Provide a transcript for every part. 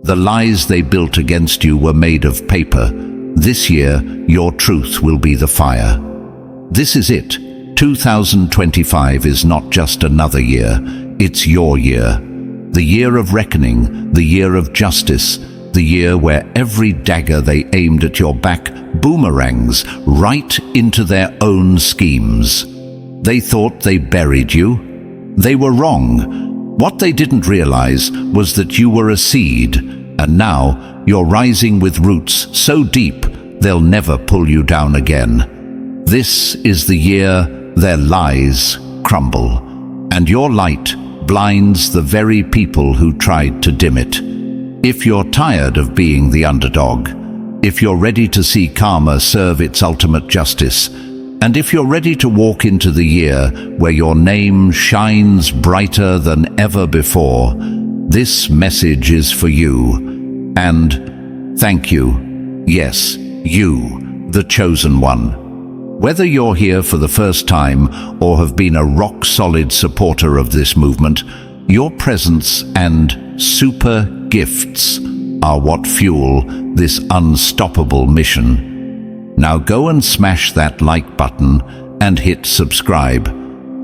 The lies they built against you were made of paper. This year, your truth will be the fire. This is it. 2025 is not just another year, it's your year. The year of reckoning, the year of justice, the year where every dagger they aimed at your back boomerangs right into their own schemes. They thought they buried you. They were wrong. What they didn't realize was that you were a seed, and now you're rising with roots so deep they'll never pull you down again. This is the year their lies crumble, and your light blinds the very people who tried to dim it. If you're tired of being the underdog, if you're ready to see karma serve its ultimate justice, and if you're ready to walk into the year where your name shines brighter than ever before, this message is for you. And thank you. Yes, you, the chosen one. Whether you're here for the first time or have been a rock-solid supporter of this movement, your presence and super gifts are what fuel this unstoppable mission. Now go and smash that like button and hit subscribe.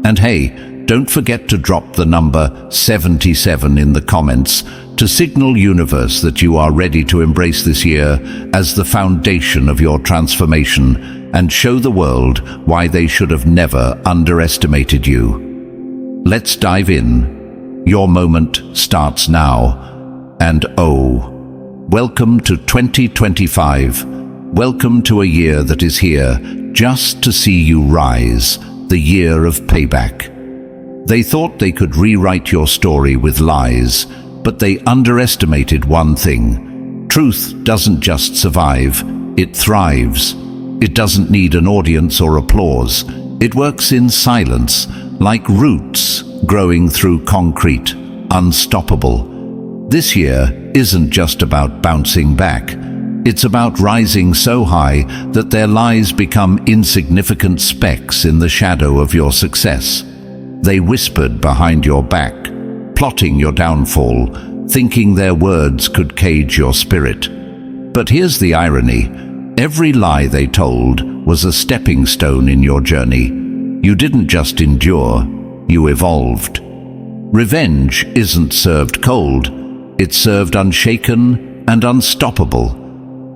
And hey, don't forget to drop the number 77 in the comments to signal universe that you are ready to embrace this year as the foundation of your transformation and show the world why they should have never underestimated you. Let's dive in. Your moment starts now. And welcome to 2025. Welcome to a year that is here just to see you rise, the year of payback. They thought they could rewrite your story with lies, but they underestimated one thing. Truth doesn't just survive, it thrives. It doesn't need an audience or applause. It works in silence, like roots growing through concrete, unstoppable. This year isn't just about bouncing back. It's about rising so high that their lies become insignificant specks in the shadow of your success. They whispered behind your back, plotting your downfall, thinking their words could cage your spirit. But here's the irony. Every lie they told was a stepping stone in your journey. You didn't just endure, you evolved. Revenge isn't served cold, it's served unshaken and unstoppable.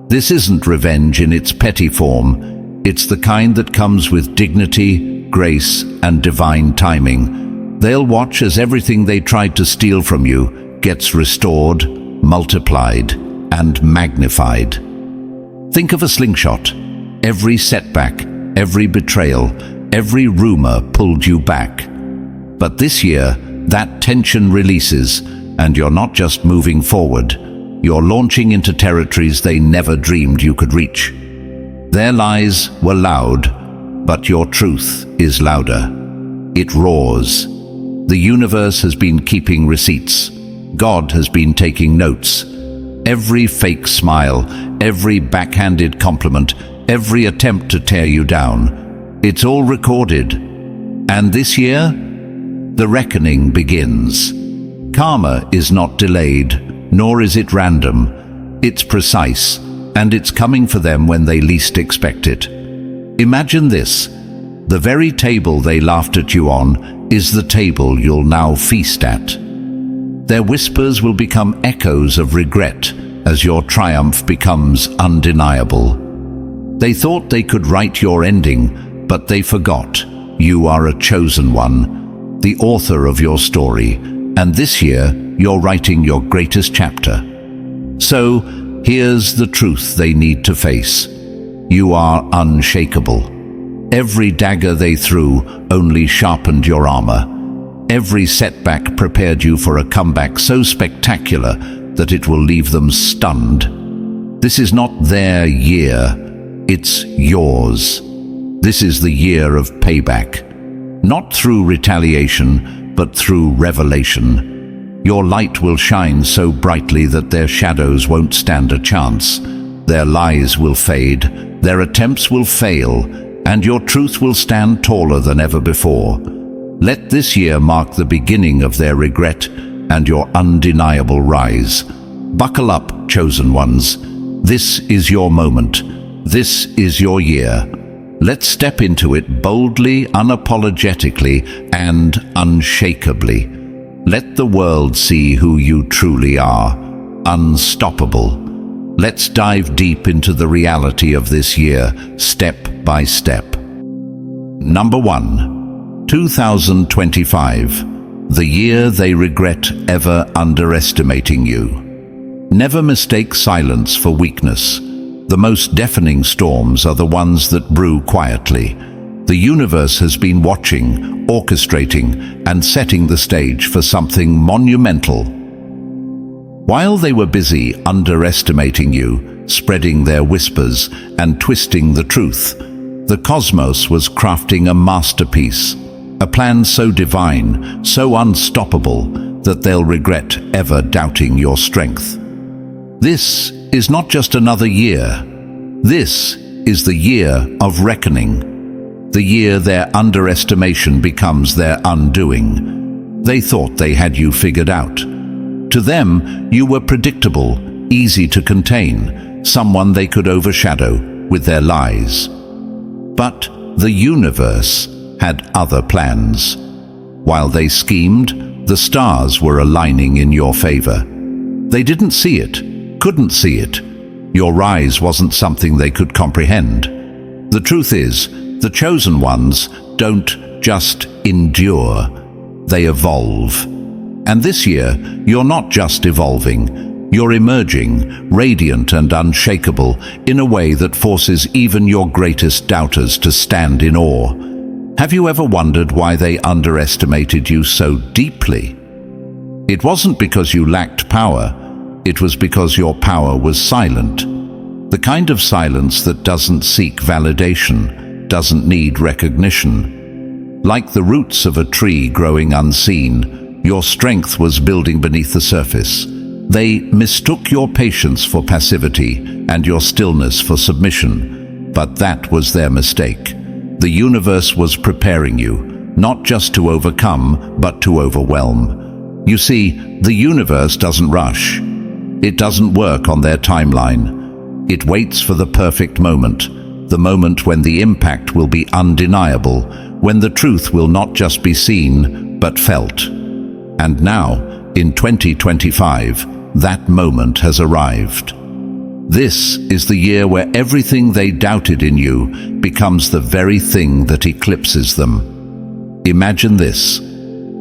This isn't revenge in its petty form, it's the kind that comes with dignity, grace, and divine timing. They'll watch as everything they tried to steal from you gets restored, multiplied, and magnified. Think of a slingshot. Every setback, every betrayal, every rumor pulled you back. But this year, that tension releases, and you're not just moving forward, you're launching into territories they never dreamed you could reach. Their lies were loud, but your truth is louder. It roars. The universe has been keeping receipts. God has been taking notes. Every fake smile, every backhanded compliment, every attempt to tear you down, it's all recorded. And this year, the reckoning begins. Karma is not delayed, nor is it random. It's precise, and it's coming for them when they least expect it. Imagine this. The very table they laughed at you on is the table you'll now feast at. Their whispers will become echoes of regret as your triumph becomes undeniable. They thought they could write your ending, but they forgot. You are a chosen one, the author of your story, and this year you're writing your greatest chapter. So, here's the truth they need to face. You are unshakable. Every dagger they threw only sharpened your armor. Every setback prepared you for a comeback so spectacular that it will leave them stunned. This is not their year, it's yours. This is the year of payback. Not through retaliation, but through revelation. Your light will shine so brightly that their shadows won't stand a chance. Their lies will fade, their attempts will fail, and your truth will stand taller than ever before. Let this year mark the beginning of their regret and your undeniable rise. Buckle up, chosen ones. This is your moment. This is your year. Let's step into it boldly, unapologetically, and unshakably. Let the world see who you truly are. Unstoppable. Let's dive deep into the reality of this year, step by step. Number 1. 2025. The year they regret ever underestimating you. Never mistake silence for weakness. The most deafening storms are the ones that brew quietly. The universe has been watching, orchestrating, and setting the stage for something monumental. While they were busy underestimating you, spreading their whispers and twisting the truth, the cosmos was crafting a masterpiece, a plan so divine, so unstoppable, that they'll regret ever doubting your strength. This is not just another year. This is the year of reckoning. The year their underestimation becomes their undoing. They thought they had you figured out. To them, you were predictable, easy to contain, someone they could overshadow with their lies. But the universe had other plans. While they schemed, the stars were aligning in your favor. They didn't see it, couldn't see it. Your rise wasn't something they could comprehend. The truth is, the chosen ones don't just endure, they evolve. And this year, you're not just evolving, you're emerging, radiant and unshakable, in a way that forces even your greatest doubters to stand in awe. Have you ever wondered why they underestimated you so deeply? It wasn't because you lacked power, it was because your power was silent. The kind of silence that doesn't seek validation, doesn't need recognition. Like the roots of a tree growing unseen, your strength was building beneath the surface. They mistook your patience for passivity and your stillness for submission. But that was their mistake. The universe was preparing you, not just to overcome, but to overwhelm. You see, the universe doesn't rush. It doesn't work on their timeline. It waits for the perfect moment, the moment when the impact will be undeniable, when the truth will not just be seen, but felt. And now, in 2025, that moment has arrived. This is the year where everything they doubted in you becomes the very thing that eclipses them. Imagine this.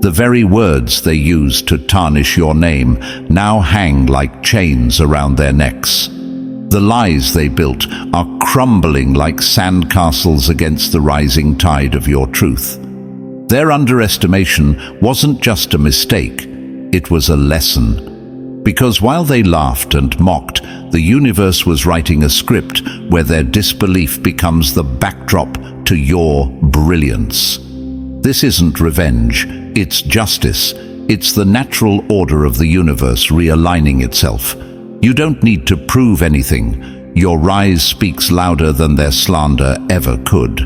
The very words they used to tarnish your name now hang like chains around their necks. The lies they built are crumbling like sandcastles against the rising tide of your truth. Their underestimation wasn't just a mistake, it was a lesson. Because while they laughed and mocked, the universe was writing a script where their disbelief becomes the backdrop to your brilliance. This isn't revenge, it's justice. It's the natural order of the universe realigning itself. You don't need to prove anything. Your rise speaks louder than their slander ever could.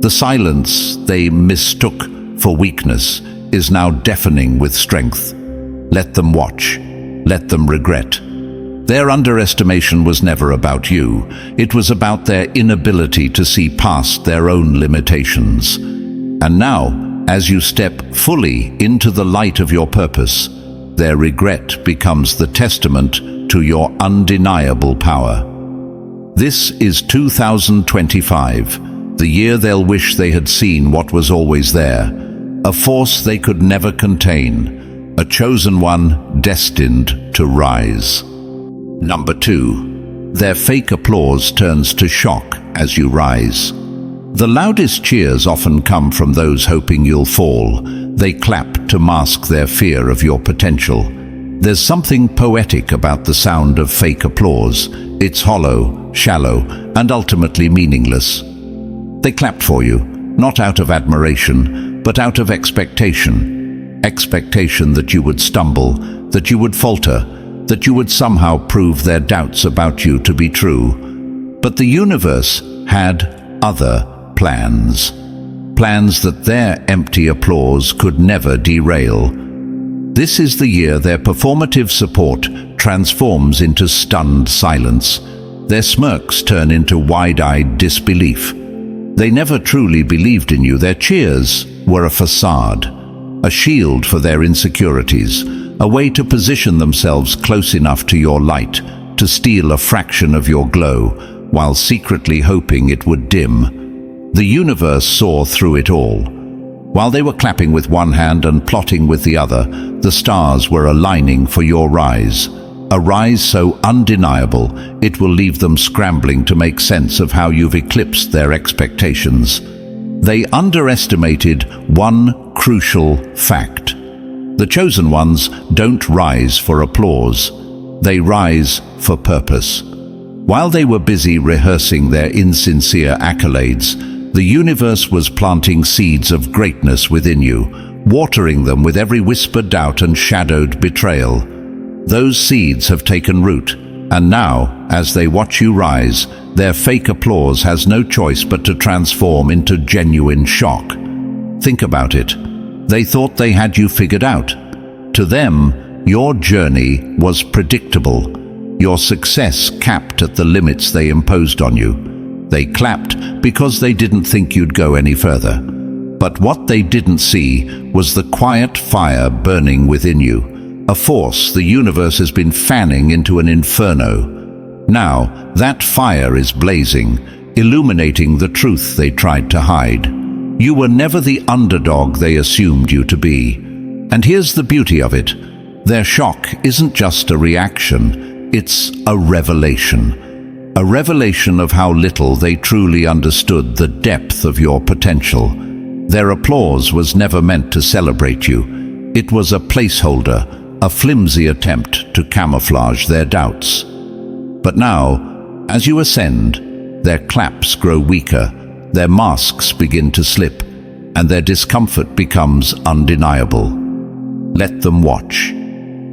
The silence they mistook for weakness is now deafening with strength. Let them watch. Let them regret. Their underestimation was never about you. It was about their inability to see past their own limitations. And now, as you step fully into the light of your purpose, their regret becomes the testament to your undeniable power. This is 2025, the year they'll wish they had seen what was always there, a force they could never contain, a chosen one destined to rise. Number 2. Their fake applause turns to shock as you rise. The loudest cheers often come from those hoping you'll fall. They clap to mask their fear of your potential. There's something poetic about the sound of fake applause. It's hollow, shallow, and ultimately meaningless. They clapped for you, not out of admiration, but out of expectation. Expectation that you would stumble, that you would falter, that you would somehow prove their doubts about you to be true. But the universe had other plans. Plans that their empty applause could never derail. This is the year their performative support transforms into stunned silence. Their smirks turn into wide-eyed disbelief. They never truly believed in you. Their cheers were a facade, a shield for their insecurities, a way to position themselves close enough to your light to steal a fraction of your glow, while secretly hoping it would dim. The universe saw through it all. While they were clapping with one hand and plotting with the other, the stars were aligning for your rise. A rise so undeniable, it will leave them scrambling to make sense of how you've eclipsed their expectations. They underestimated one crucial fact. The chosen ones don't rise for applause. They rise for purpose. While they were busy rehearsing their insincere accolades, the universe was planting seeds of greatness within you, watering them with every whispered doubt and shadowed betrayal. Those seeds have taken root, and now, as they watch you rise, their fake applause has no choice but to transform into genuine shock. Think about it. They thought they had you figured out. To them, your journey was predictable. Your success capped at the limits they imposed on you. They clapped because they didn't think you'd go any further. But what they didn't see was the quiet fire burning within you. A force the universe has been fanning into an inferno. Now, that fire is blazing, illuminating the truth they tried to hide. You were never the underdog they assumed you to be. And here's the beauty of it. Their shock isn't just a reaction, it's a revelation. A revelation of how little they truly understood the depth of your potential. Their applause was never meant to celebrate you. It was a placeholder, a flimsy attempt to camouflage their doubts. But now, as you ascend, their claps grow weaker, their masks begin to slip, and their discomfort becomes undeniable. Let them watch.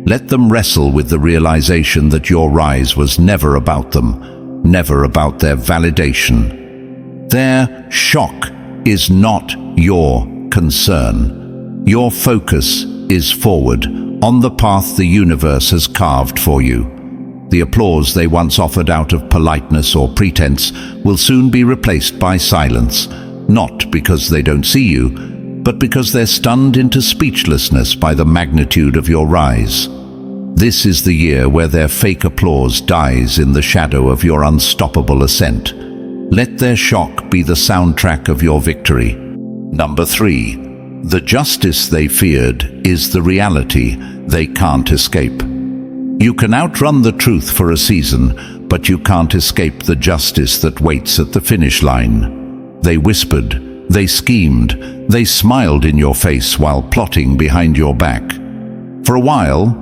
Let them wrestle with the realization that your rise was never about them, never about their validation. Their shock is not your concern. Your focus is forward, on the path the universe has carved for you. The applause they once offered out of politeness or pretense will soon be replaced by silence, not because they don't see you, but because they're stunned into speechlessness by the magnitude of your rise. This is the year where their fake applause dies in the shadow of your unstoppable ascent. Let their shock be the soundtrack of your victory. Number 3. The justice they feared is the reality they can't escape. You can outrun the truth for a season, but you can't escape the justice that waits at the finish line. They whispered, they schemed, they smiled in your face while plotting behind your back. For a while,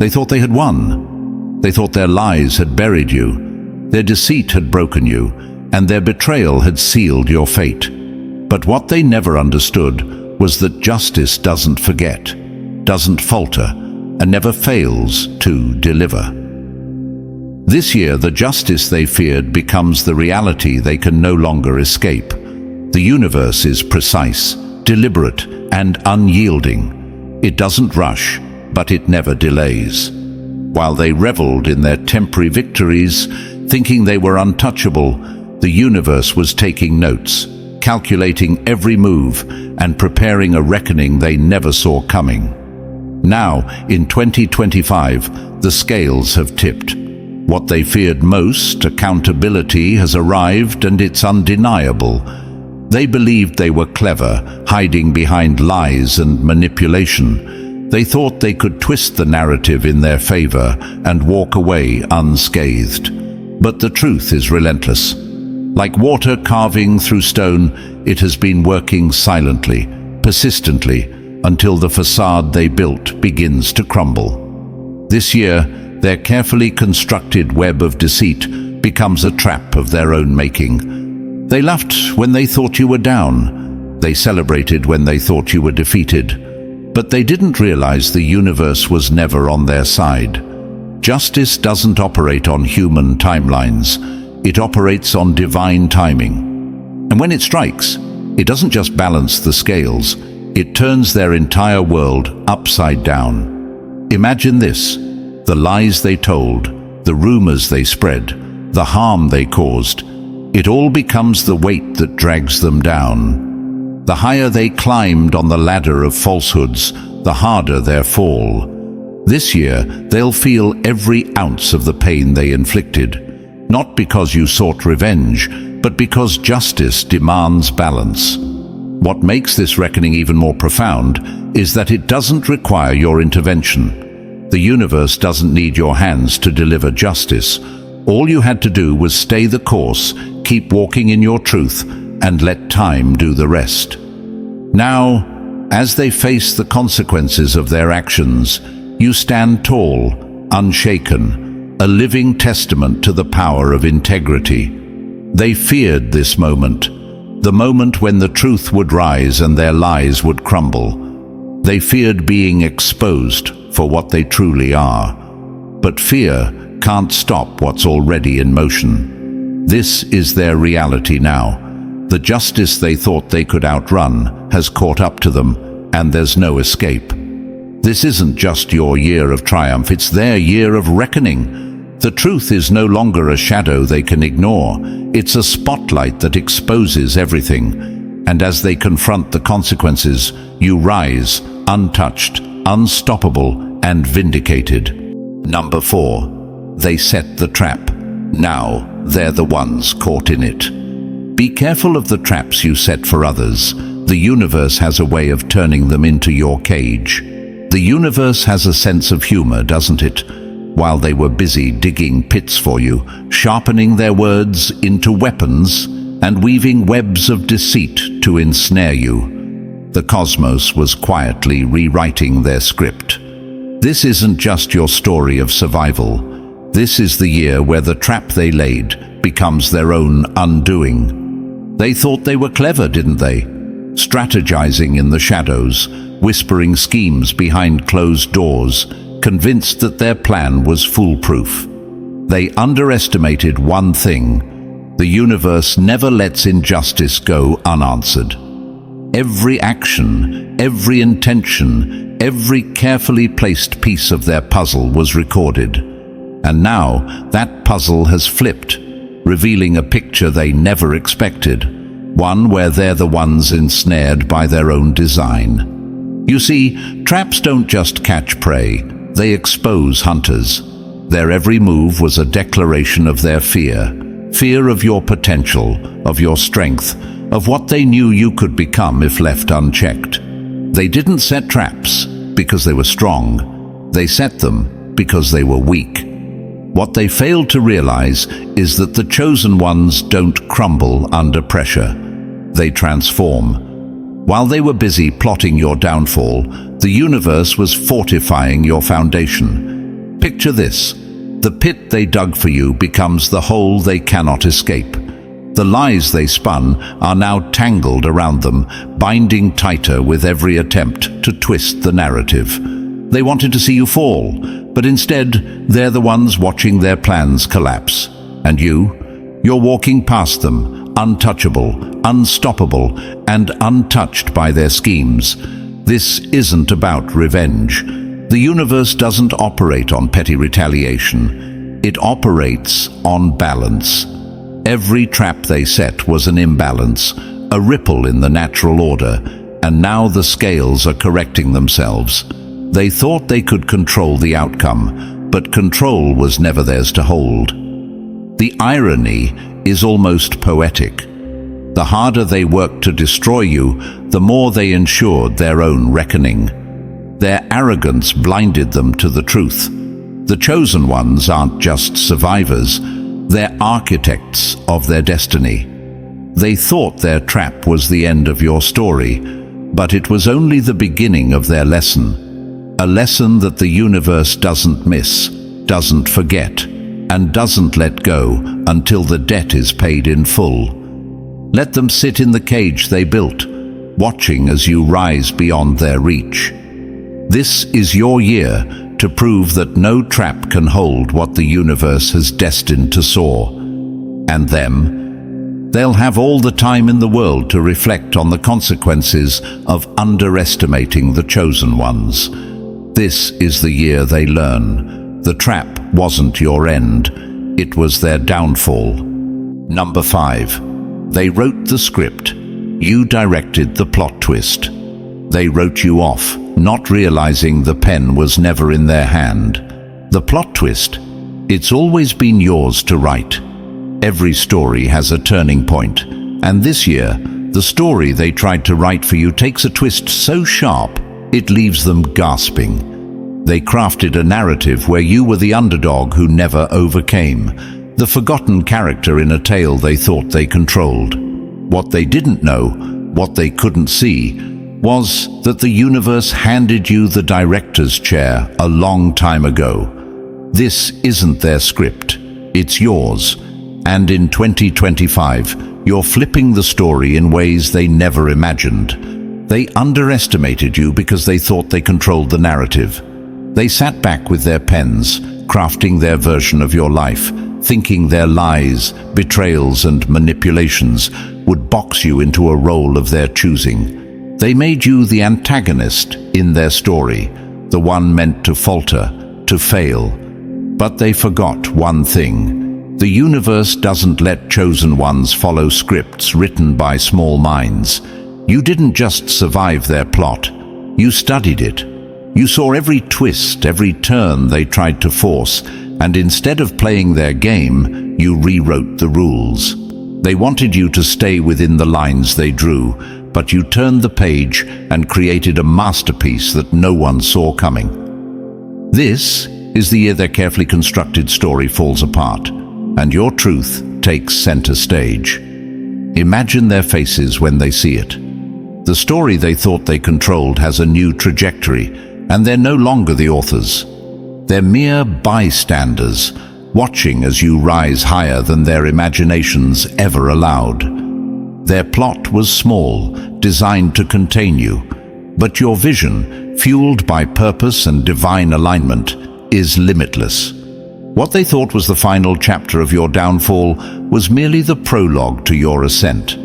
they thought they had won. They thought their lies had buried you, their deceit had broken you, and their betrayal had sealed your fate. But what they never understood was that justice doesn't forget, doesn't falter, and never fails to deliver. This year, the justice they feared becomes the reality they can no longer escape. The universe is precise, deliberate, and unyielding. It doesn't rush, but it never delays. While they reveled in their temporary victories, thinking they were untouchable, the universe was taking notes, calculating every move, and preparing a reckoning they never saw coming. Now, in 2025, the scales have tipped. What they feared most, accountability, has arrived, and it's undeniable. They believed they were clever, hiding behind lies and manipulation. They thought they could twist the narrative in their favor and walk away unscathed. But the truth is relentless. Like water carving through stone, it has been working silently, persistently, until the facade they built begins to crumble. This year, their carefully constructed web of deceit becomes a trap of their own making. They laughed when they thought you were down. They celebrated when they thought you were defeated. But they didn't realize the universe was never on their side. Justice doesn't operate on human timelines. It operates on divine timing. And when it strikes, it doesn't just balance the scales, it turns their entire world upside down. Imagine this: the lies they told, the rumors they spread, the harm they caused. It all becomes the weight that drags them down. The higher they climbed on the ladder of falsehoods, the harder their fall. This year, they'll feel every ounce of the pain they inflicted, not because you sought revenge, but because justice demands balance. What makes this reckoning even more profound is that it doesn't require your intervention. The universe doesn't need your hands to deliver justice. All you had to do was stay the course, keep walking in your truth, and let time do the rest. Now, as they face the consequences of their actions, you stand tall, unshaken, a living testament to the power of integrity. They feared this moment, the moment when the truth would rise and their lies would crumble. They feared being exposed for what they truly are. But fear can't stop what's already in motion. This is their reality now. The justice they thought they could outrun has caught up to them, and there's no escape. This isn't just your year of triumph, it's their year of reckoning. The truth is no longer a shadow they can ignore. It's a spotlight that exposes everything. And as they confront the consequences, you rise, untouched, unstoppable, and vindicated. Number 4. They set the trap. Now they're the ones caught in it. Be careful of the traps you set for others. The universe has a way of turning them into your cage. The universe has a sense of humor, doesn't it? While they were busy digging pits for you, sharpening their words into weapons, and weaving webs of deceit to ensnare you, the cosmos was quietly rewriting their script. This isn't just your story of survival. This is the year where the trap they laid becomes their own undoing. They thought they were clever, didn't they? Strategizing in the shadows, whispering schemes behind closed doors, convinced that their plan was foolproof. They underestimated one thing: the universe never lets injustice go unanswered. Every action, every intention, every carefully placed piece of their puzzle was recorded. And now that puzzle has flipped, revealing a picture they never expected, one where they're the ones ensnared by their own design. You see, traps don't just catch prey, they expose hunters. Their every move was a declaration of their fear of your potential, of your strength, of what they knew you could become if left unchecked. They didn't set traps because they were strong. They set them because they were weak. What they failed to realize is that the chosen ones don't crumble under pressure. They transform. While they were busy plotting your downfall, the universe was fortifying your foundation. Picture this: the pit they dug for you becomes the hole they cannot escape. The lies they spun are now tangled around them, binding tighter with every attempt to twist the narrative. They wanted to see you fall, but instead, they're the ones watching their plans collapse. And you're walking past them, untouchable, unstoppable, and untouched by their schemes. This isn't about revenge. The universe doesn't operate on petty retaliation. It operates on balance. Every trap they set was an imbalance, a ripple in the natural order, and now the scales are correcting themselves. They thought they could control the outcome, but control was never theirs to hold. The irony is almost poetic. The harder they worked to destroy you, the more they ensured their own reckoning. Their arrogance blinded them to the truth. The chosen ones aren't just survivors, they're architects of their destiny. They thought their trap was the end of your story, but it was only the beginning of their lesson. A lesson that the universe doesn't miss, doesn't forget, and doesn't let go until the debt is paid in full. Let them sit in the cage they built, watching as you rise beyond their reach. This is your year to prove that no trap can hold what the universe has destined to soar. And they'll have all the time in the world to reflect on the consequences of underestimating the chosen ones. This is the year they learn. The trap wasn't your end, it was their downfall. Number 5. They wrote the script. You directed the plot twist. They wrote you off, not realizing the pen was never in their hand. The plot twist, it's always been yours to write. Every story has a turning point, and this year, the story they tried to write for you takes a twist so sharp, it leaves them gasping. They crafted a narrative where you were the underdog who never overcame, the forgotten character in a tale they thought they controlled. What they didn't know, what they couldn't see, was that the universe handed you the director's chair a long time ago. This isn't their script, it's yours. And in 2025, you're flipping the story in ways they never imagined. They underestimated you because they thought they controlled the narrative. They sat back with their pens, crafting their version of your life, thinking their lies, betrayals, and manipulations would box you into a role of their choosing. They made you the antagonist in their story, the one meant to falter, to fail. But they forgot one thing. The universe doesn't let chosen ones follow scripts written by small minds. You didn't just survive their plot, you studied it. You saw every twist, every turn they tried to force, and instead of playing their game, you rewrote the rules. They wanted you to stay within the lines they drew, but you turned the page and created a masterpiece that no one saw coming. This is the year their carefully constructed story falls apart, and your truth takes center stage. Imagine their faces when they see it. The story they thought they controlled has a new trajectory, and they're no longer the authors. They're mere bystanders, watching as you rise higher than their imaginations ever allowed. Their plot was small, designed to contain you, but your vision, fueled by purpose and divine alignment, is limitless. What they thought was the final chapter of your downfall was merely the prologue to your ascent.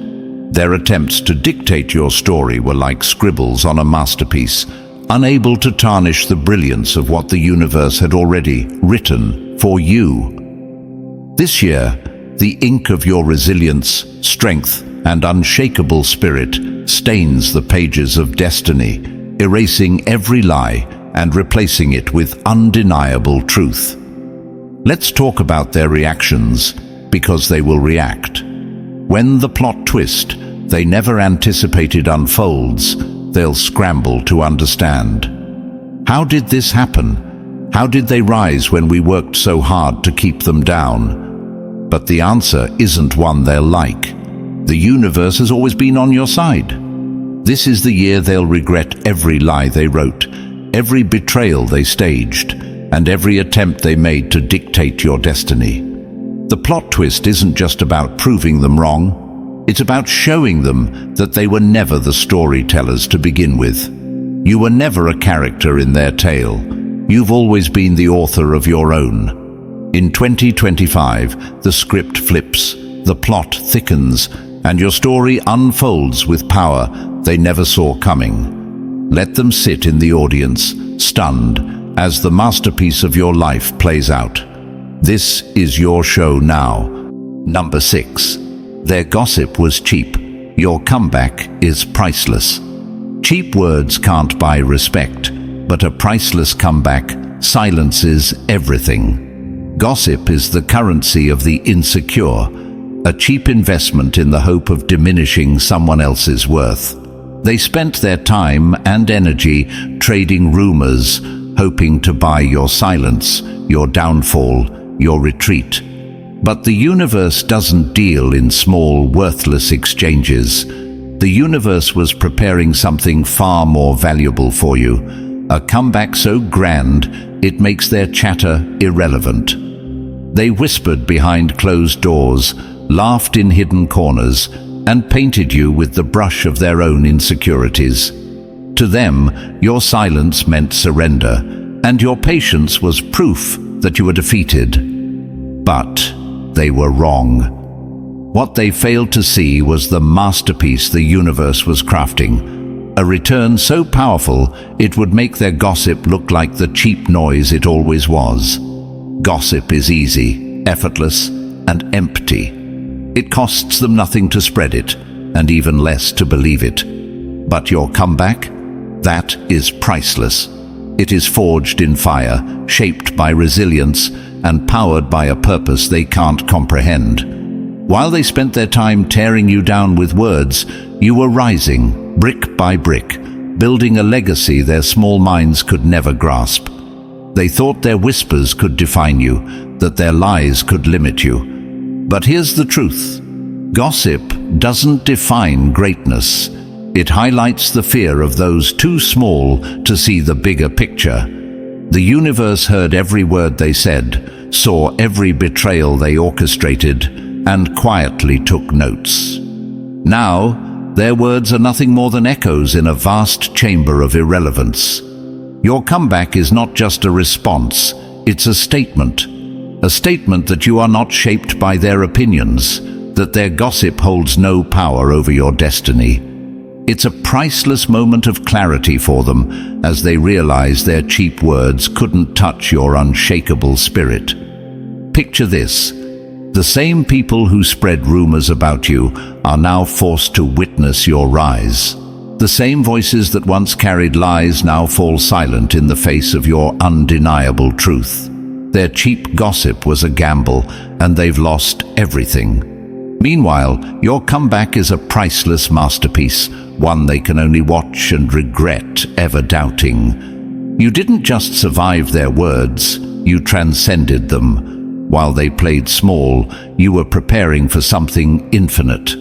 Their attempts to dictate your story were like scribbles on a masterpiece, unable to tarnish the brilliance of what the universe had already written for you. This year, the ink of your resilience, strength, and unshakable spirit stains the pages of destiny, erasing every lie and replacing it with undeniable truth. Let's talk about their reactions, because they will react. When the plot twist they never anticipated unfolds, they'll scramble to understand. How did this happen? How did they rise when we worked so hard to keep them down? But the answer isn't one they'll like. The universe has always been on your side. This is the year they'll regret every lie they wrote, every betrayal they staged, and every attempt they made to dictate your destiny. The plot twist isn't just about proving them wrong, it's about showing them that they were never the storytellers to begin with. You were never a character in their tale. You've always been the author of your own. In 2025, the script flips, the plot thickens, and your story unfolds with power they never saw coming. Let them sit in the audience, stunned, as the masterpiece of your life plays out. This is your show now. Number 6. Their gossip was cheap. Your comeback is priceless. Cheap words can't buy respect, but a priceless comeback silences everything. Gossip is the currency of the insecure, a cheap investment in the hope of diminishing someone else's worth. They spent their time and energy trading rumors, hoping to buy your silence, your downfall, your retreat. But the universe doesn't deal in small, worthless exchanges. The universe was preparing something far more valuable for you, a comeback so grand it makes their chatter irrelevant. They whispered behind closed doors, laughed in hidden corners, and painted you with the brush of their own insecurities. To them, your silence meant surrender, and your patience was proof that you were defeated. But they were wrong. What they failed to see was the masterpiece the universe was crafting, a return so powerful it would make their gossip look like the cheap noise it always was. Gossip is easy, effortless, and empty. It costs them nothing to spread it, and even less to believe it. But your comeback? That is priceless. It is forged in fire, shaped by resilience, and powered by a purpose they can't comprehend. While they spent their time tearing you down with words, you were rising, brick by brick, building a legacy their small minds could never grasp. They thought their whispers could define you, that their lies could limit you. But here's the truth. Gossip doesn't define greatness. It highlights the fear of those too small to see the bigger picture. The universe heard every word they said, saw every betrayal they orchestrated, and quietly took notes. Now, their words are nothing more than echoes in a vast chamber of irrelevance. Your comeback is not just a response, it's a statement. A statement that you are not shaped by their opinions, that their gossip holds no power over your destiny. It's a priceless moment of clarity for them as they realize their cheap words couldn't touch your unshakable spirit. Picture this. The same people who spread rumors about you are now forced to witness your rise. The same voices that once carried lies now fall silent in the face of your undeniable truth. Their cheap gossip was a gamble, and they've lost everything. Meanwhile, your comeback is a priceless masterpiece, one they can only watch and regret ever doubting. You didn't just survive their words, you transcended them. While they played small, you were preparing for something infinite.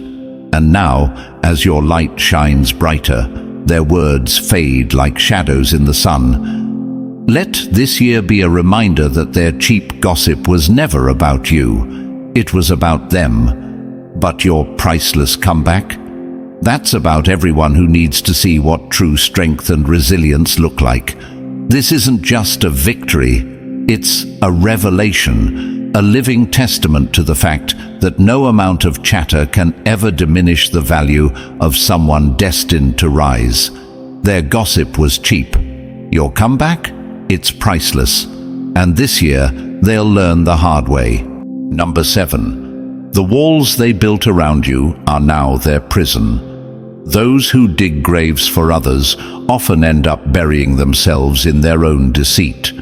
And now, as your light shines brighter, their words fade like shadows in the sun. Let this year be a reminder that their cheap gossip was never about you. It was about them. But your priceless comeback? That's about everyone who needs to see what true strength and resilience look like. This isn't just a victory, it's a revelation, a living testament to the fact that no amount of chatter can ever diminish the value of someone destined to rise. Their gossip was cheap. Your comeback? It's priceless. And this year, they'll learn the hard way. Number 7. The walls they built around you are now their prison. Those who dig graves for others often end up burying themselves in their own deceit.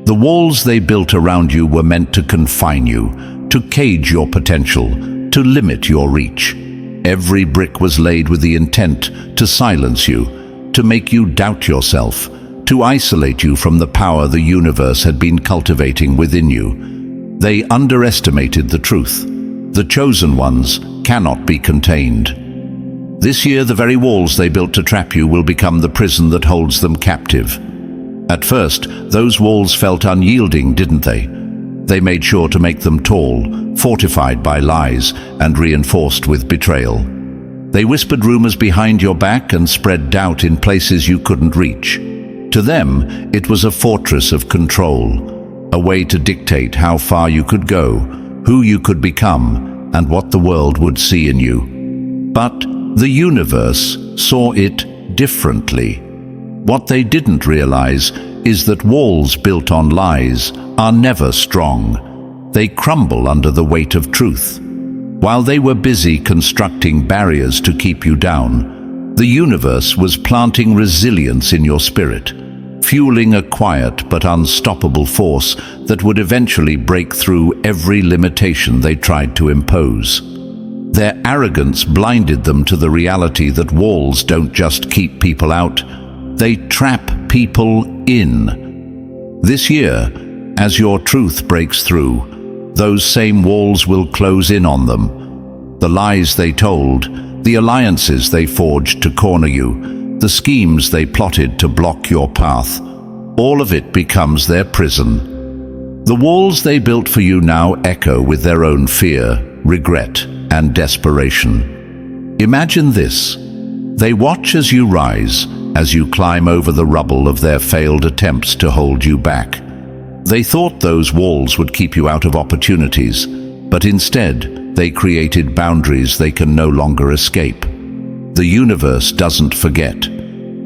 The walls they built around you were meant to confine you, to cage your potential, to limit your reach. Every brick was laid with the intent to silence you, to make you doubt yourself, to isolate you from the power the universe had been cultivating within you. They underestimated the truth. The chosen ones cannot be contained. This year, the very walls they built to trap you will become the prison that holds them captive. At first, those walls felt unyielding, didn't they? They made sure to make them tall, fortified by lies, and reinforced with betrayal. They whispered rumors behind your back and spread doubt in places you couldn't reach. To them, it was a fortress of control, a way to dictate how far you could go, who you could become, and what the world would see in you. But the universe saw it differently. What they didn't realize is that walls built on lies are never strong. They crumble under the weight of truth. While they were busy constructing barriers to keep you down, the universe was planting resilience in your spirit, fueling a quiet but unstoppable force that would eventually break through every limitation they tried to impose. Their arrogance blinded them to the reality that walls don't just keep people out, they trap people in. This year, as your truth breaks through, those same walls will close in on them. The lies they told, the alliances they forged to corner you, the schemes they plotted to block your path, all of it becomes their prison. The walls they built for you now echo with their own fear, regret, and desperation. Imagine this. They watch as you rise, as you climb over the rubble of their failed attempts to hold you back. They thought those walls would keep you out of opportunities, but instead, they created boundaries they can no longer escape. The universe doesn't forget.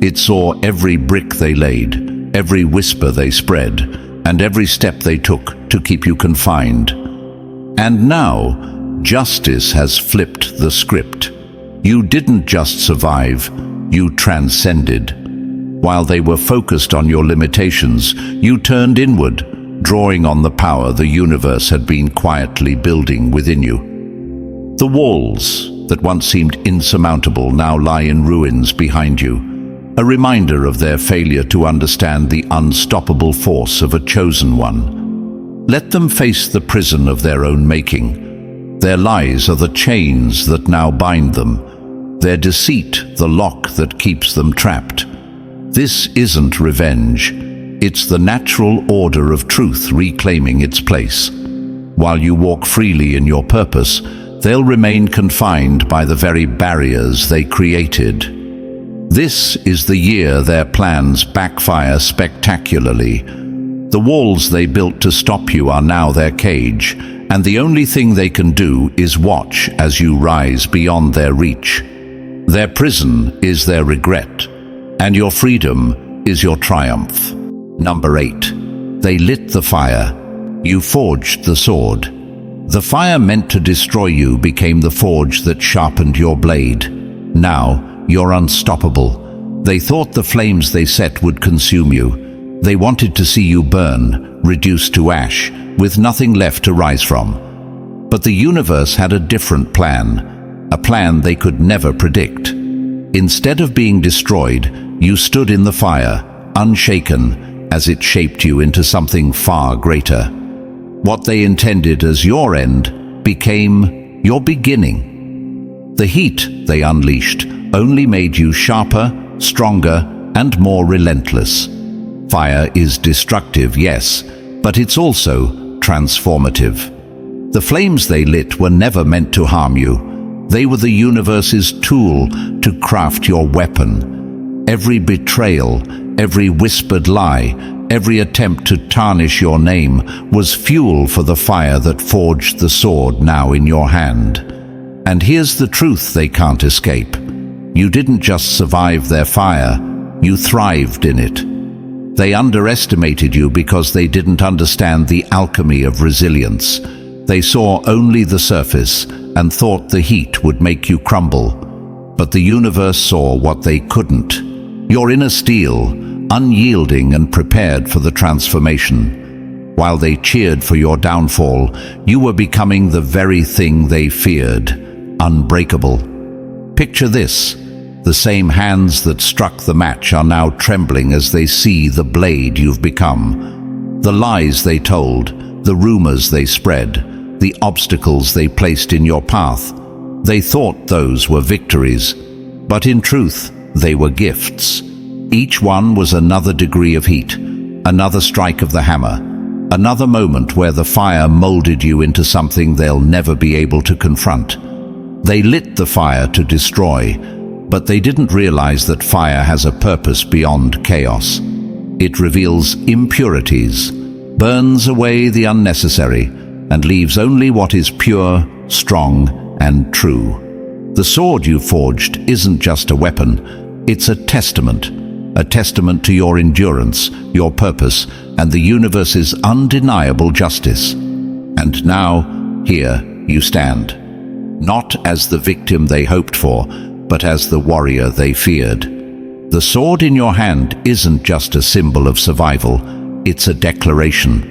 It saw every brick they laid, every whisper they spread, and every step they took to keep you confined. And now, justice has flipped the script. You didn't just survive, you transcended. While they were focused on your limitations, you turned inward, drawing on the power the universe had been quietly building within you. The walls that once seemed insurmountable now lie in ruins behind you, a reminder of their failure to understand the unstoppable force of a chosen one. Let them face the prison of their own making. Their lies are the chains that now bind them, their deceit the lock that keeps them trapped. This isn't revenge, it's the natural order of truth reclaiming its place. While you walk freely in your purpose, they'll remain confined by the very barriers they created. This is the year their plans backfire spectacularly. The walls they built to stop you are now their cage, and the only thing they can do is watch as you rise beyond their reach. Their prison is their regret, and your freedom is your triumph. Number 8. They lit the fire. You forged the sword. The fire meant to destroy you became the forge that sharpened your blade. Now, you're unstoppable. They thought the flames they set would consume you. They wanted to see you burn, reduced to ash, with nothing left to rise from. But the universe had a different plan, a plan they could never predict. Instead of being destroyed, you stood in the fire, unshaken, as it shaped you into something far greater. What they intended as your end became your beginning. The heat they unleashed only made you sharper, stronger, and more relentless. Fire is destructive, yes, but it's also transformative. The flames they lit were never meant to harm you. They were the universe's tool to craft your weapon. Every betrayal, every whispered lie, every attempt to tarnish your name was fuel for the fire that forged the sword now in your hand. And here's the truth they can't escape. You didn't just survive their fire, you thrived in it. They underestimated you because they didn't understand the alchemy of resilience. They saw only the surface and thought the heat would make you crumble. But the universe saw what they couldn't. Your inner steel, unyielding and prepared for the transformation. While they cheered for your downfall, you were becoming the very thing they feared, unbreakable. Picture this. The same hands that struck the match are now trembling as they see the blade you've become. The lies they told, the rumors they spread, the obstacles they placed in your path. They thought those were victories, but in truth, they were gifts. Each one was another degree of heat, another strike of the hammer, another moment where the fire molded you into something they'll never be able to confront. They lit the fire to destroy, but they didn't realize that fire has a purpose beyond chaos. It reveals impurities, burns away the unnecessary, and leaves only what is pure, strong, and true. The sword you forged isn't just a weapon, it's a testament to your endurance, your purpose, and the universe's undeniable justice. And now, here you stand. Not as the victim they hoped for, but as the warrior they feared. The sword in your hand isn't just a symbol of survival, it's a declaration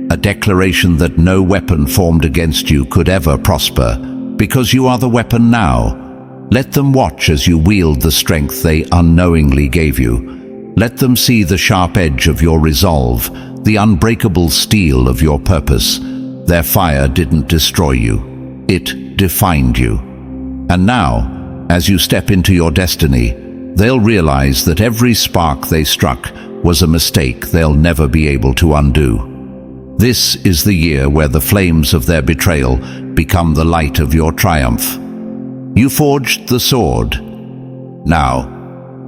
that no weapon formed against you could ever prosper, because you are the weapon now. Let them watch as you wield the strength they unknowingly gave you. Let them see the sharp edge of your resolve, the unbreakable steel of your purpose. Their fire didn't destroy you, it defined you. And now, as you step into your destiny, they'll realize that every spark they struck was a mistake they'll never be able to undo. This is the year where the flames of their betrayal become the light of your triumph. You forged the sword. Now,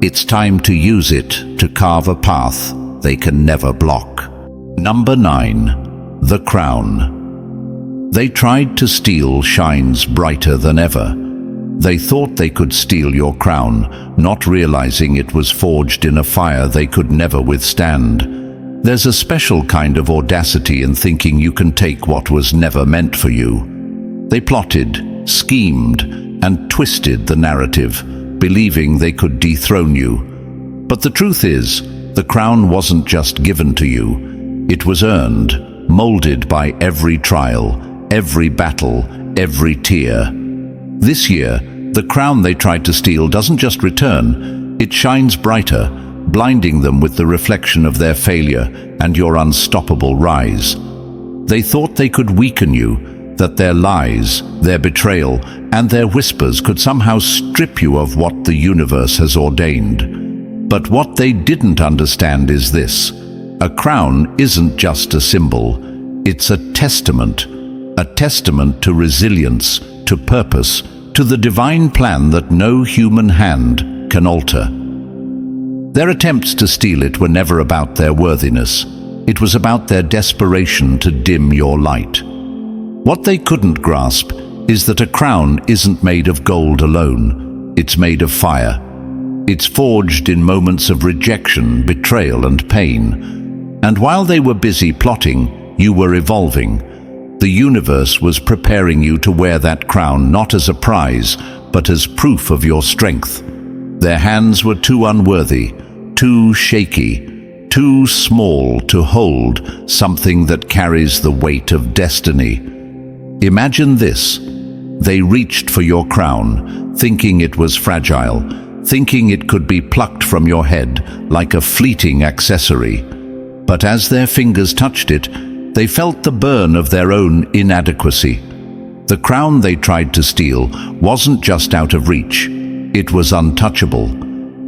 it's time to use it to carve a path they can never block. Number 9. The crown. They tried to steal shines brighter than ever. They thought they could steal your crown, not realizing it was forged in a fire they could never withstand. There's a special kind of audacity in thinking you can take what was never meant for you. They plotted, schemed, and twisted the narrative, believing they could dethrone you. But the truth is, the crown wasn't just given to you. It was earned, molded by every trial, every battle, every tear. This year, the crown they tried to steal doesn't just return, it shines brighter, blinding them with the reflection of their failure and your unstoppable rise. They thought they could weaken you, that their lies, their betrayal, and their whispers could somehow strip you of what the universe has ordained. But what they didn't understand is this: a crown isn't just a symbol, it's a testament to resilience, to purpose, to the divine plan that no human hand can alter. Their attempts to steal it were never about their worthiness. It was about their desperation to dim your light. What they couldn't grasp is that a crown isn't made of gold alone. It's made of fire. It's forged in moments of rejection, betrayal, and pain. And while they were busy plotting, you were evolving. The universe was preparing you to wear that crown not as a prize, but as proof of your strength. Their hands were too unworthy, too shaky, too small to hold something that carries the weight of destiny. Imagine this: they reached for your crown, thinking it was fragile, thinking it could be plucked from your head like a fleeting accessory. But as their fingers touched it, they felt the burn of their own inadequacy. The crown they tried to steal wasn't just out of reach, it was untouchable.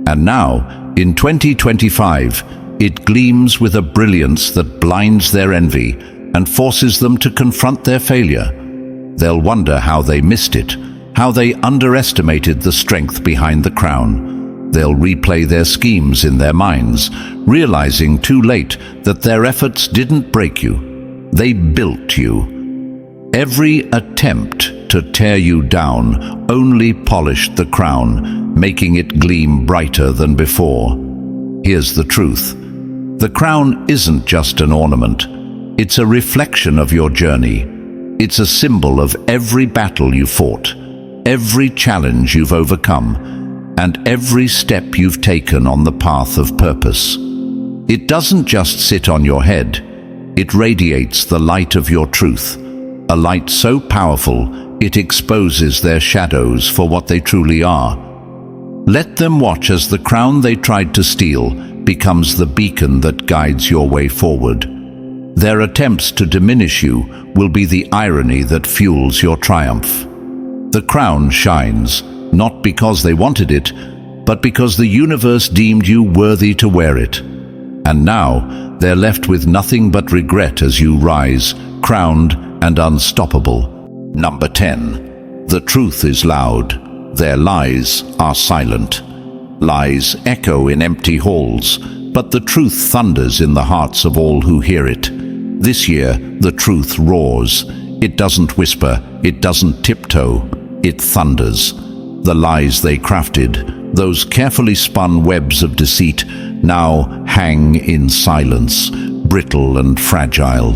And now, in 2025, it gleams with a brilliance that blinds their envy and forces them to confront their failure. They'll wonder how they missed it, how they underestimated the strength behind the crown. They'll replay their schemes in their minds, realizing too late that their efforts didn't break you. They built you. Every attempt to tear you down only polished the crown, making it gleam brighter than before. Here's the truth: the crown isn't just an ornament. It's a reflection of your journey. It's a symbol of every battle you fought, every challenge you've overcome, and every step you've taken on the path of purpose. It doesn't just sit on your head. It radiates the light of your truth, a light so powerful it exposes their shadows for what they truly are. Let them watch as the crown they tried to steal becomes the beacon that guides your way forward. Their attempts to diminish you will be the irony that fuels your triumph. The crown shines, not because they wanted it, but because the universe deemed you worthy to wear it. And now, they're left with nothing but regret as you rise, crowned and unstoppable. Number 10. The truth is loud. Their lies are silent. Lies echo in empty halls, but the truth thunders in the hearts of all who hear it. This year, the truth roars. It doesn't whisper, it doesn't tiptoe, it thunders. The lies they crafted, those carefully spun webs of deceit, now hang in silence, brittle and fragile.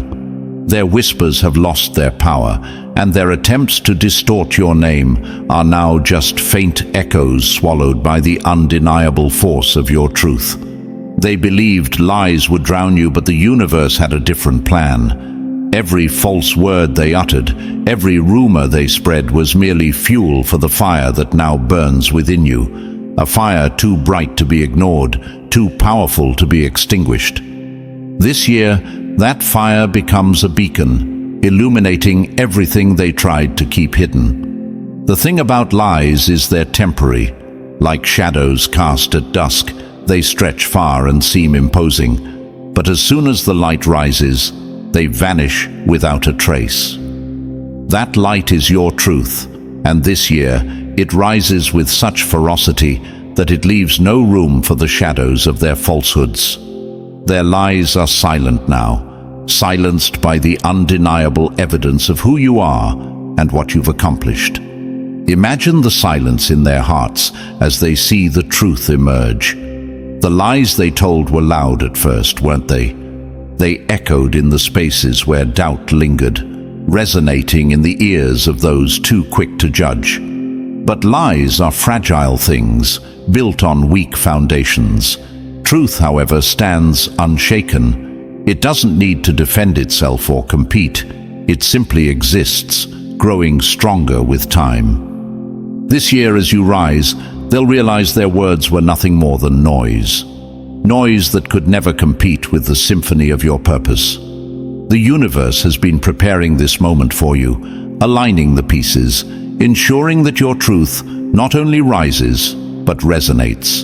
Their whispers have lost their power, and their attempts to distort your name are now just faint echoes swallowed by the undeniable force of your truth. They believed lies would drown you, but the universe had a different plan. Every false word they uttered, every rumor they spread was merely fuel for the fire that now burns within you. A fire too bright to be ignored, too powerful to be extinguished. This year, that fire becomes a beacon, illuminating everything they tried to keep hidden. The thing about lies is they're temporary. Like shadows cast at dusk, they stretch far and seem imposing. But as soon as the light rises, they vanish without a trace. That light is your truth, and this year it rises with such ferocity that it leaves no room for the shadows of their falsehoods. Their lies are silent now, silenced by the undeniable evidence of who you are and what you've accomplished. Imagine the silence in their hearts as they see the truth emerge. The lies they told were loud at first, weren't they? They echoed in the spaces where doubt lingered, resonating in the ears of those too quick to judge. But lies are fragile things, built on weak foundations. Truth, however, stands unshaken. It doesn't need to defend itself or compete. It simply exists, growing stronger with time. This year, as you rise, they'll realize their words were nothing more than noise. Noise that could never compete with the symphony of your purpose. The universe has been preparing this moment for you, aligning the pieces, ensuring that your truth not only rises, but resonates.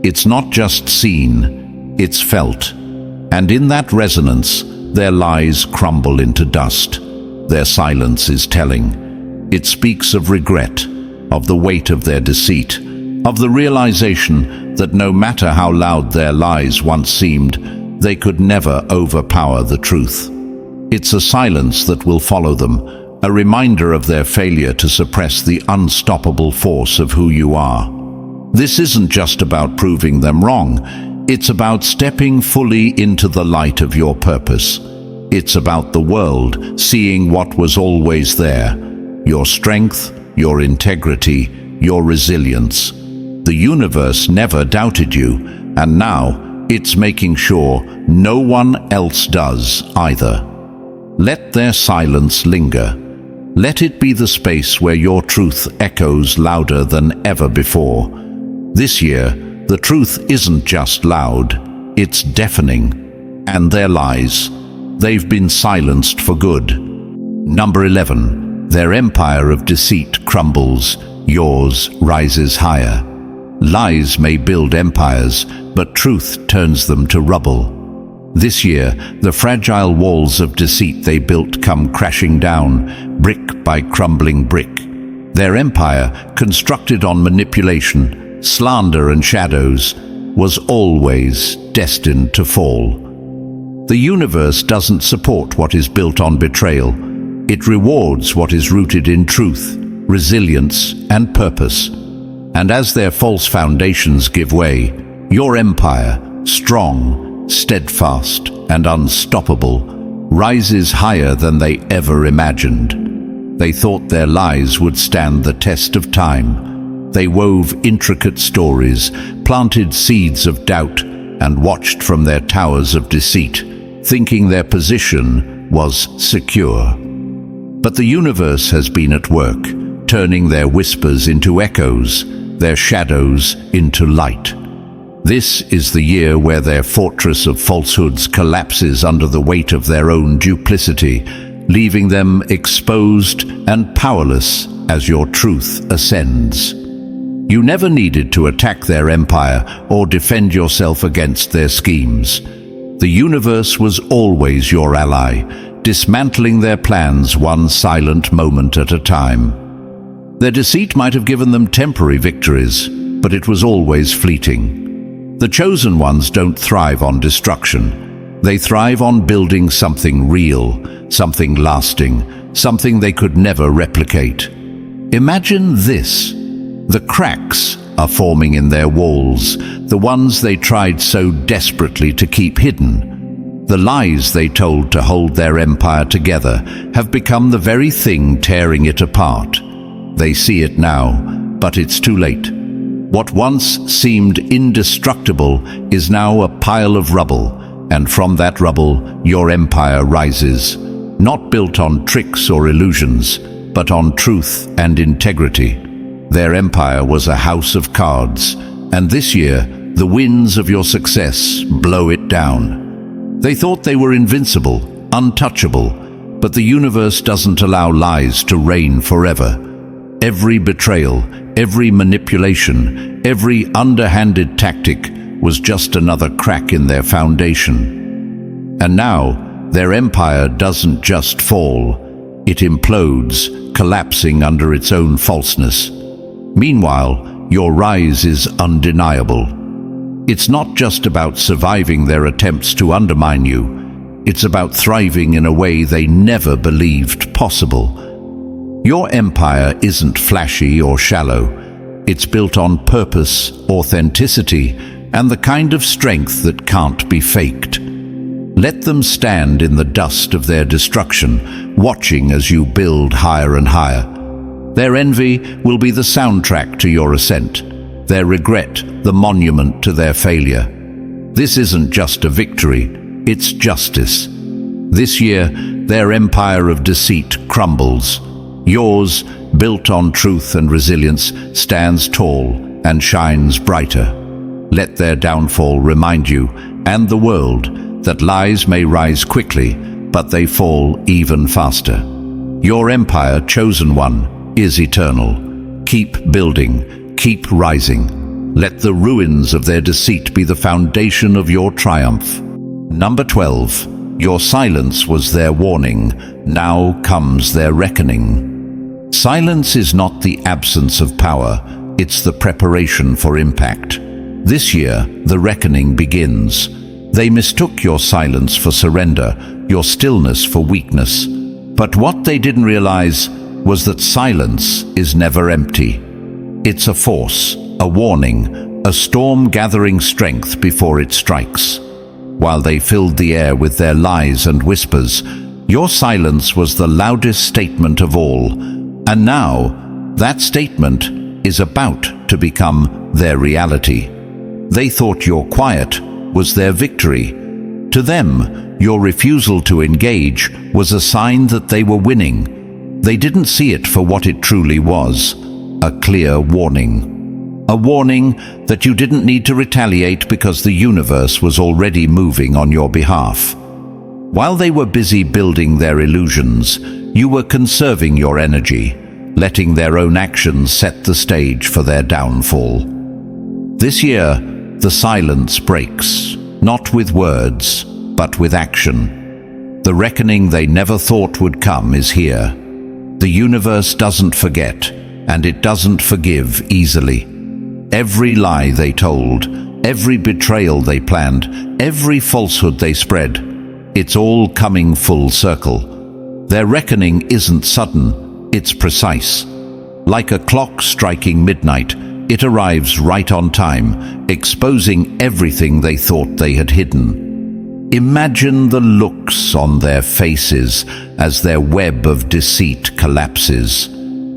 It's not just seen, it's felt. And in that resonance, their lies crumble into dust. Their silence is telling. It speaks of regret, of the weight of their deceit, of the realization that no matter how loud their lies once seemed, they could never overpower the truth. It's a silence that will follow them, a reminder of their failure to suppress the unstoppable force of who you are. This isn't just about proving them wrong. It's about stepping fully into the light of your purpose. It's about the world seeing what was always there: your strength, your integrity, your resilience. The universe never doubted you, and now it's making sure no one else does either. Let their silence linger. Let it be the space where your truth echoes louder than ever before. This year, the truth isn't just loud, it's deafening. And their lies, they've been silenced for good. Number 11, their empire of deceit crumbles, yours rises higher. Lies may build empires, but truth turns them to rubble. This year, the fragile walls of deceit they built come crashing down, brick by crumbling brick. Their empire, constructed on manipulation, slander and shadows, was always destined to fall. The universe doesn't support what is built on betrayal. It rewards what is rooted in truth, resilience, and purpose. And as their false foundations give way, your empire, strong, steadfast, and unstoppable, rises higher than they ever imagined. They thought their lies would stand the test of time. They wove intricate stories, planted seeds of doubt, and watched from their towers of deceit, thinking their position was secure. But the universe has been at work, turning their whispers into echoes, their shadows into light. This is the year where their fortress of falsehoods collapses under the weight of their own duplicity, leaving them exposed and powerless as your truth ascends. You never needed to attack their empire or defend yourself against their schemes. The universe was always your ally, dismantling their plans one silent moment at a time. Their deceit might have given them temporary victories, but it was always fleeting. The chosen ones don't thrive on destruction. They thrive on building something real, something lasting, something they could never replicate. Imagine this. The cracks are forming in their walls, the ones they tried so desperately to keep hidden. The lies they told to hold their empire together have become the very thing tearing it apart. They see it now, but it's too late. What once seemed indestructible is now a pile of rubble, and from that rubble your empire rises, not built on tricks or illusions, but on truth and integrity. Their empire was a house of cards, and this year the winds of your success blow it down. They thought they were invincible, untouchable, but the universe doesn't allow lies to reign forever. Every betrayal, every manipulation, every underhanded tactic was just another crack in their foundation. And now, their empire doesn't just fall, it implodes, collapsing under its own falseness. Meanwhile, your rise is undeniable. It's not just about surviving their attempts to undermine you, it's about thriving in a way they never believed possible. Your empire isn't flashy or shallow. It's built on purpose, authenticity, and the kind of strength that can't be faked. Let them stand in the dust of their destruction, watching as you build higher and higher. Their envy will be the soundtrack to your ascent, their regret the monument to their failure. This isn't just a victory, it's justice. This year, their empire of deceit crumbles. Yours, built on truth and resilience, stands tall and shines brighter. Let their downfall remind you, and the world, that lies may rise quickly, but they fall even faster. Your empire, chosen one, is eternal. Keep building, keep rising. Let the ruins of their deceit be the foundation of your triumph. Number 12. Your silence was their warning. Now comes their reckoning. Silence is not the absence of power, it's the preparation for impact. This year, the reckoning begins. They mistook your silence for surrender, your stillness for weakness. But what they didn't realize was that silence is never empty. It's a force, a warning, a storm gathering strength before it strikes. While they filled the air with their lies and whispers, your silence was the loudest statement of all. And now, that statement is about to become their reality. They thought your quiet was their victory. To them, your refusal to engage was a sign that they were winning. They didn't see it for what it truly was, a clear warning. A warning that you didn't need to retaliate because the universe was already moving on your behalf. While they were busy building their illusions, you were conserving your energy, letting their own actions set the stage for their downfall. This year, the silence breaks, not with words, but with action. The reckoning they never thought would come is here. The universe doesn't forget, and it doesn't forgive easily. Every lie they told, every betrayal they planned, every falsehood they spread, it's all coming full circle. Their reckoning isn't sudden, it's precise. Like a clock striking midnight, it arrives right on time, exposing everything they thought they had hidden. Imagine the looks on their faces as their web of deceit collapses.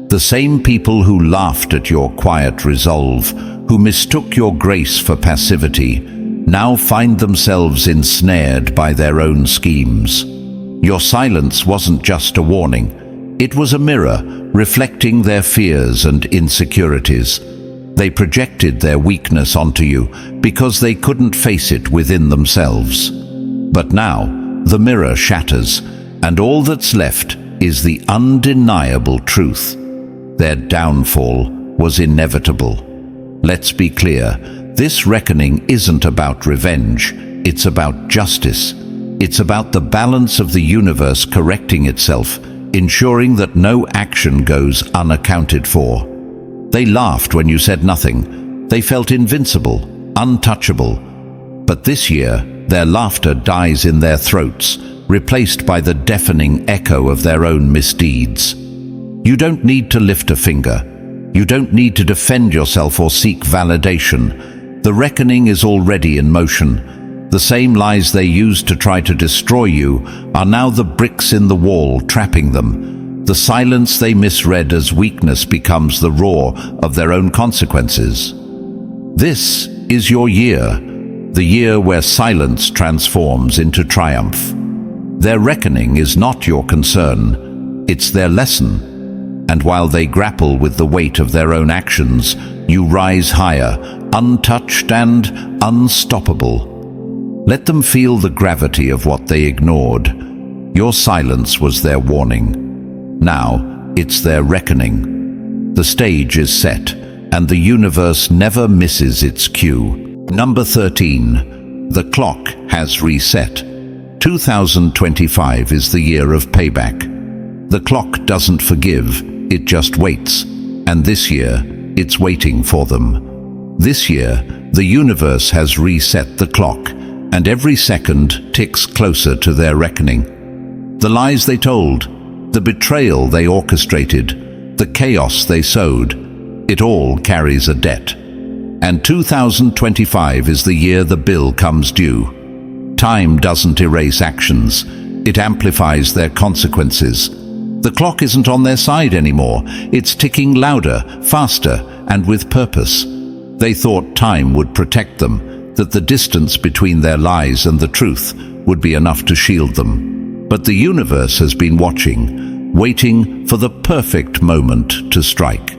The same people who laughed at your quiet resolve, who mistook your grace for passivity, now find themselves ensnared by their own schemes. Your silence wasn't just a warning, it was a mirror reflecting their fears and insecurities. They projected their weakness onto you because they couldn't face it within themselves. But now, the mirror shatters, and all that's left is the undeniable truth. Their downfall was inevitable. Let's be clear, this reckoning isn't about revenge, it's about justice. It's about the balance of the universe correcting itself, ensuring that no action goes unaccounted for. They laughed when you said nothing. They felt invincible, untouchable. But this year, their laughter dies in their throats, replaced by the deafening echo of their own misdeeds. You don't need to lift a finger. You don't need to defend yourself or seek validation. The reckoning is already in motion. The same lies they used to try to destroy you are now the bricks in the wall trapping them. The silence they misread as weakness becomes the roar of their own consequences. This is your year, the year where silence transforms into triumph. Their reckoning is not your concern, it's their lesson. And while they grapple with the weight of their own actions, you rise higher, untouched and unstoppable. Let them feel the gravity of what they ignored. Your silence was their warning. Now, it's their reckoning. The stage is set, and the universe never misses its cue. Number 13. The clock has reset. 2025 is the year of payback. The clock doesn't forgive, it just waits. And this year, it's waiting for them. This year, the universe has reset the clock, and every second ticks closer to their reckoning. The lies they told, The betrayal they orchestrated, the chaos they sowed, it all carries a debt. And 2025 is the year the bill comes due. Time doesn't erase actions, it amplifies their consequences. The clock isn't on their side anymore, it's ticking louder, faster, and with purpose. They thought time would protect them, that the distance between their lies and the truth would be enough to shield them. But the universe has been watching, waiting for the perfect moment to strike.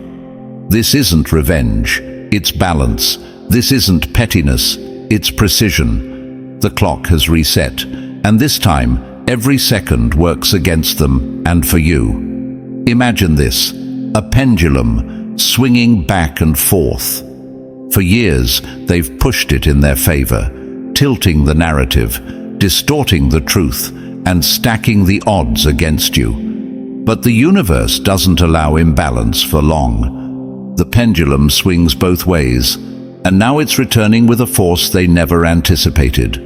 This isn't revenge, it's balance. This isn't pettiness, it's precision. The clock has reset, and this time, every second works against them and for you. Imagine this, a pendulum swinging back and forth. For years, they've pushed it in their favor, tilting the narrative, distorting the truth, and stacking the odds against you. But the universe doesn't allow imbalance for long. The pendulum swings both ways, and now it's returning with a force they never anticipated.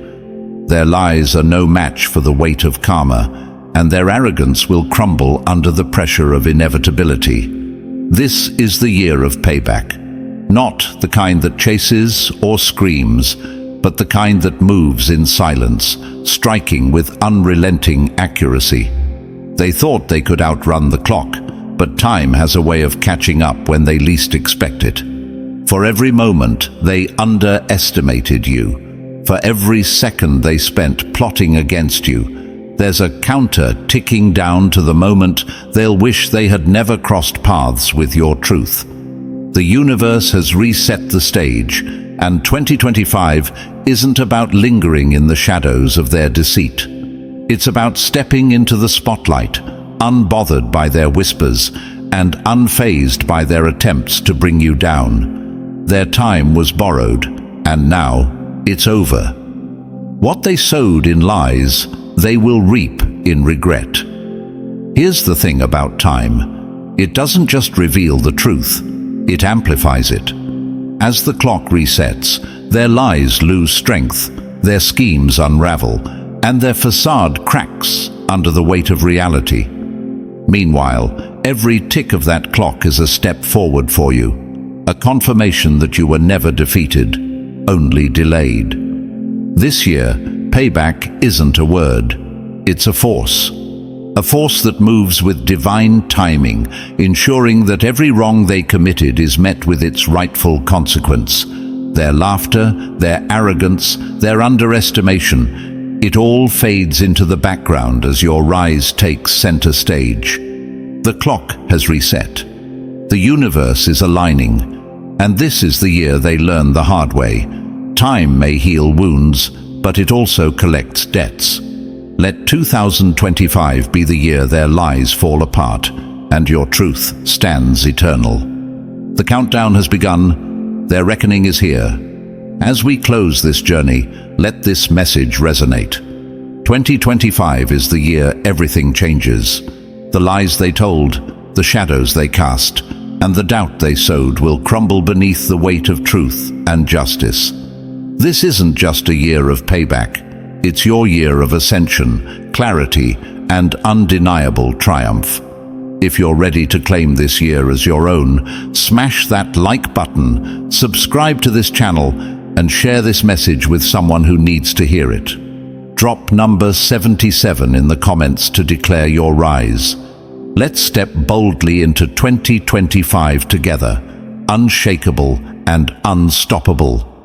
Their lies are no match for the weight of karma, and their arrogance will crumble under the pressure of inevitability. This is the year of payback. Not the kind that chases or screams, but the kind that moves in silence, striking with unrelenting accuracy. They thought they could outrun the clock, but time has a way of catching up when they least expect it. For every moment, they underestimated you. For every second they spent plotting against you, there's a counter ticking down to the moment they'll wish they had never crossed paths with your truth. The universe has reset the stage, and 2025 isn't about lingering in the shadows of their deceit. It's about stepping into the spotlight, unbothered by their whispers and unfazed by their attempts to bring you down. Their time was borrowed, and now it's over. What they sowed in lies, they will reap in regret. Here's the thing about time. It doesn't just reveal the truth, it amplifies it. As the clock resets, their lies lose strength, their schemes unravel, and their facade cracks under the weight of reality. Meanwhile, every tick of that clock is a step forward for you, a confirmation that you were never defeated, only delayed. This year, payback isn't a word, it's a force that moves with divine timing, ensuring that every wrong they committed is met with its rightful consequence. Their laughter, their arrogance, their underestimation, it all fades into the background as your rise takes center stage. The clock has reset. The universe is aligning, and this is the year they learn the hard way. Time may heal wounds, but it also collects debts. Let 2025 be the year their lies fall apart, and your truth stands eternal. The countdown has begun, their reckoning is here. As we close this journey, let this message resonate. 2025 is the year everything changes. The lies they told, the shadows they cast, and the doubt they sowed will crumble beneath the weight of truth and justice. This isn't just a year of payback. It's your year of ascension, clarity, and undeniable triumph. If you're ready to claim this year as your own, smash that like button, subscribe to this channel, and share this message with someone who needs to hear it. Drop number 77 in the comments to declare your rise. Let's step boldly into 2025 together, unshakable and unstoppable.